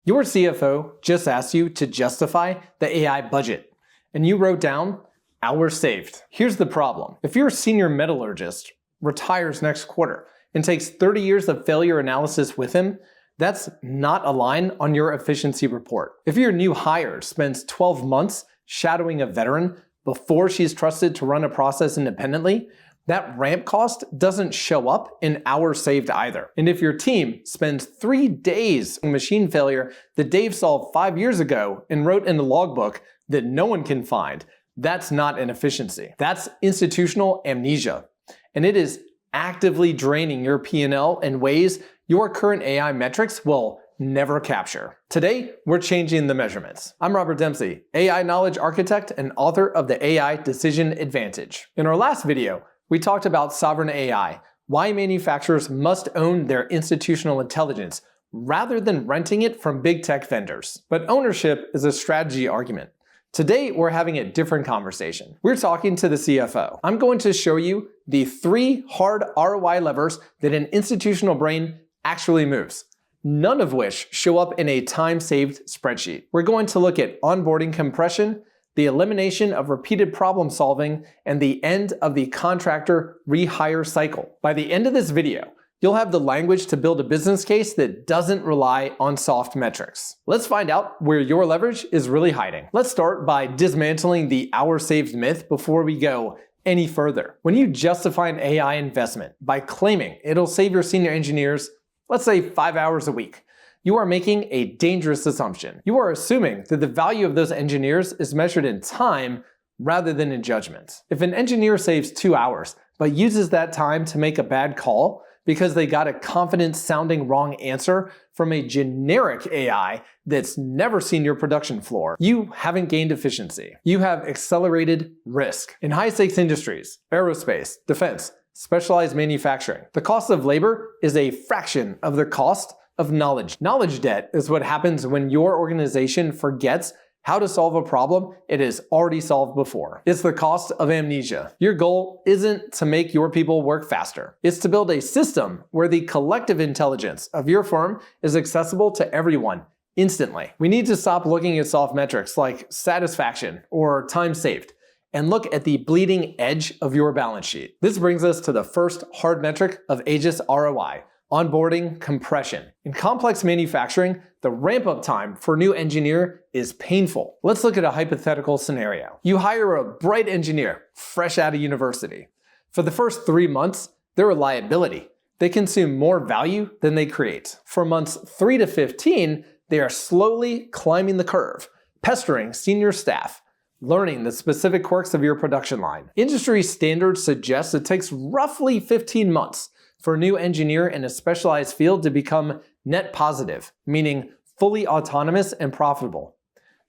Your CFO just asked you to justify the AI budget, and you wrote down hours saved. Here's the problem. If your senior metallurgist retires next quarter and takes 30 years of failure analysis with him, that's not a line on your efficiency report. If your new hire spends 12 months shadowing a veteran before she's trusted to run a process independently, that ramp cost doesn't show up in hours saved either. And if your team spends 3 days in machine failure that Dave solved 5 years ago and wrote in the logbook that no one can find, that's not an efficiency. That's institutional amnesia. And it is actively draining your P&L in ways your current AI metrics will never capture. Today, we're changing the measurements. I'm Robert Dempsey, AI knowledge architect and author of the AI Decision Advantage. In our last video, we talked about sovereign AI, why manufacturers must own their institutional intelligence rather than renting it from big tech vendors. But ownership is a strategy argument. Today, we're having a different conversation. We're talking to the CFO. I'm going to show you the 3 hard ROI levers that an institutional brain actually moves, none of which show up in a time-saved spreadsheet. We're going to look at onboarding compression, the elimination of repeated problem solving, and the end of the contractor rehire cycle. By the end of this video, you'll have the language to build a business case that doesn't rely on soft metrics. Let's find out where your leverage is really hiding. Let's start by dismantling the hours saved myth before we go any further. When you justify an AI investment by claiming it'll save your senior engineers, let's say 5 hours a week, you are making a dangerous assumption. You are assuming that the value of those engineers is measured in time rather than in judgment. If an engineer saves 2 hours, but uses that time to make a bad call because they got a confident sounding wrong answer from a generic AI that's never seen your production floor, you haven't gained efficiency. You have accelerated risk. In high stakes industries, aerospace, defense, specialized manufacturing, the cost of labor is a fraction of the cost of knowledge. Knowledge debt is what happens when your organization forgets how to solve a problem it has already solved before. It's the cost of amnesia. Your goal isn't to make your people work faster. It's to build a system where the collective intelligence of your firm is accessible to everyone instantly. We need to stop looking at soft metrics like satisfaction or time saved and look at the bleeding edge of your balance sheet. This brings us to the first hard metric of Aegis ROI, onboarding compression. In complex manufacturing, the ramp-up time for a new engineer is painful. Let's look at a hypothetical scenario. You hire a bright engineer, fresh out of university. For the first 3 months, they're a liability. They consume more value than they create. For months 3 to 15, they are slowly climbing the curve, pestering senior staff, learning the specific quirks of your production line. Industry standards suggest it takes roughly 15 months for a new engineer in a specialized field to become net positive, meaning fully autonomous and profitable.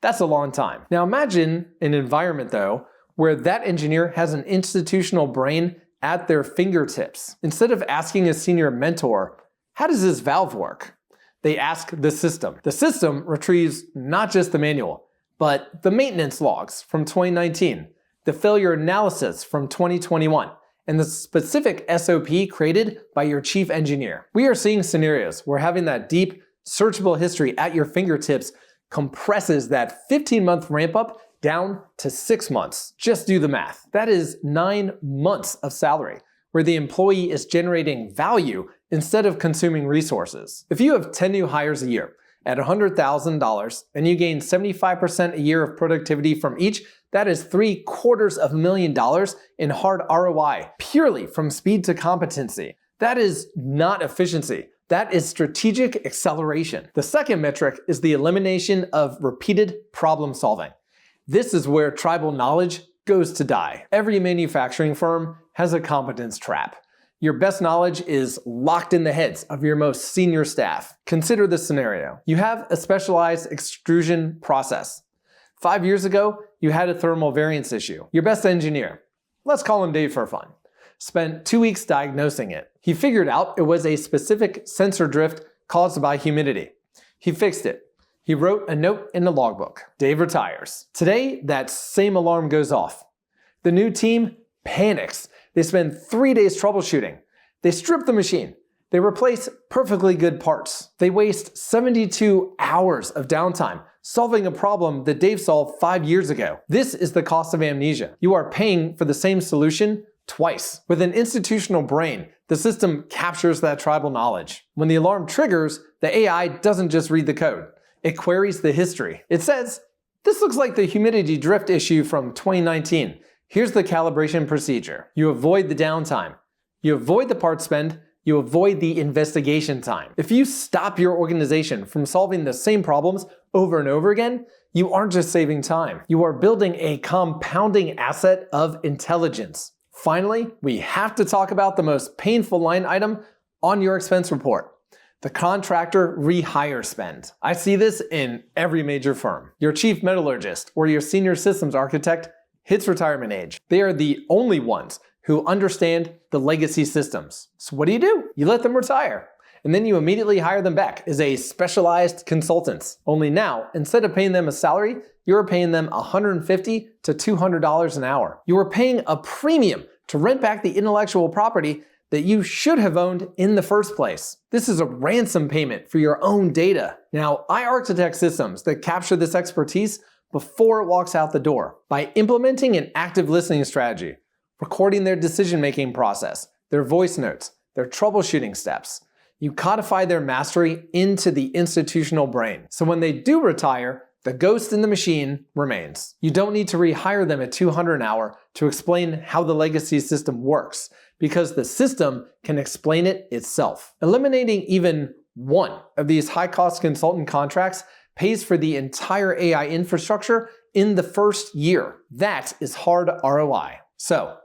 That's a long time. Now imagine an environment though, where that engineer has an institutional brain at their fingertips. Instead of asking a senior mentor, how does this valve work? They ask the system. The system retrieves not just the manual, but the maintenance logs from 2019, the failure analysis from 2021, and the specific SOP created by your chief engineer. We are seeing scenarios where having that deep, searchable history at your fingertips compresses that 15-month ramp-up down to 6 months. Just do the math. That is 9 months of salary, where the employee is generating value instead of consuming resources. If you have 10 new hires a year at $100,000 and you gain 75% a year of productivity from each, that is $750,000 in hard ROI, purely from speed to competency. That is not efficiency. That is strategic acceleration. The second metric is the elimination of repeated problem solving. This is where tribal knowledge goes to die. Every manufacturing firm has a competence trap. Your best knowledge is locked in the heads of your most senior staff. Consider this scenario. You have a specialized extrusion process. 5 years ago, you had a thermal variance issue. Your best engineer, let's call him Dave for fun, spent 2 weeks diagnosing it. He figured out it was a specific sensor drift caused by humidity. He fixed it. He wrote a note in the logbook. Dave retires. Today, that same alarm goes off. The new team panics. They spend 3 days troubleshooting. They strip the machine. They replace perfectly good parts. They waste 72 hours of downtime solving a problem that Dave solved 5 years ago. This is the cost of amnesia. You are paying for the same solution twice. With an institutional brain, the system captures that tribal knowledge. When the alarm triggers, the AI doesn't just read the code. It queries the history. It says, "This looks like the humidity drift issue from 2019. Here's the calibration procedure." You avoid the downtime. You avoid the part spend. You avoid the investigation time. If you stop your organization from solving the same problems over and over again, you aren't just saving time. You are building a compounding asset of intelligence. Finally, we have to talk about the most painful line item on your expense report: the contractor rehire spend. I see this in every major firm. Your chief metallurgist or your senior systems architect hits retirement age. They are the only ones who understand the legacy systems. So what do? You let them retire. And then you immediately hire them back as a specialized consultants. Only now, instead of paying them a salary, you're paying them $150 to $200 an hour. You are paying a premium to rent back the intellectual property that you should have owned in the first place. This is a ransom payment for your own data. Now, I architect systems that capture this expertise before it walks out the door. By implementing an active listening strategy, recording their decision-making process, their voice notes, their troubleshooting steps, you codify their mastery into the institutional brain. So when they do retire, the ghost in the machine remains. You don't need to rehire them at $200 an hour to explain how the legacy system works, because the system can explain it itself. Eliminating even one of these high-cost consultant contracts pays for the entire AI infrastructure in the first year. That is hard ROI. So,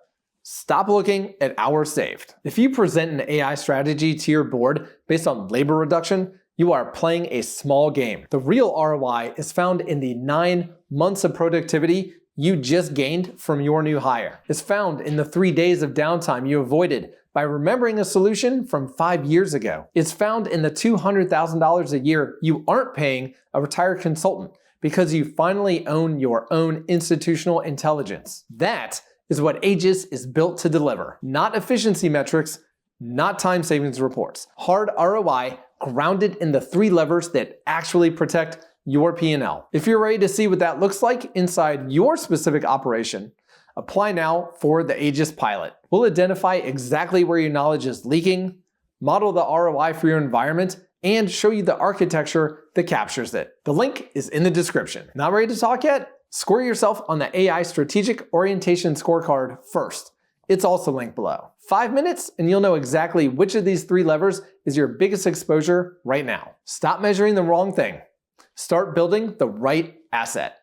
stop looking at hours saved. If you present an AI strategy to your board based on labor reduction, you are playing a small game. The real ROI is found in the 9 months of productivity you just gained from your new hire. It's found in the 3 days of downtime you avoided by remembering a solution from 5 years ago. It's found in the $200,000 a year you aren't paying a retired consultant because you finally own your own institutional intelligence. That is what Aegis is built to deliver. Not efficiency metrics, not time savings reports. Hard ROI grounded in the 3 levers that actually protect your P&L. If you're ready to see what that looks like inside your specific operation, apply now for the Aegis pilot. We'll identify exactly where your knowledge is leaking, model the ROI for your environment, and show you the architecture that captures it. The link is in the description. Not ready to talk yet? Score yourself on the AI Strategic Orientation Scorecard first. It's also linked below. 5 minutes and you'll know exactly which of these 3 levers is your biggest exposure right now. Stop measuring the wrong thing. Start building the right asset.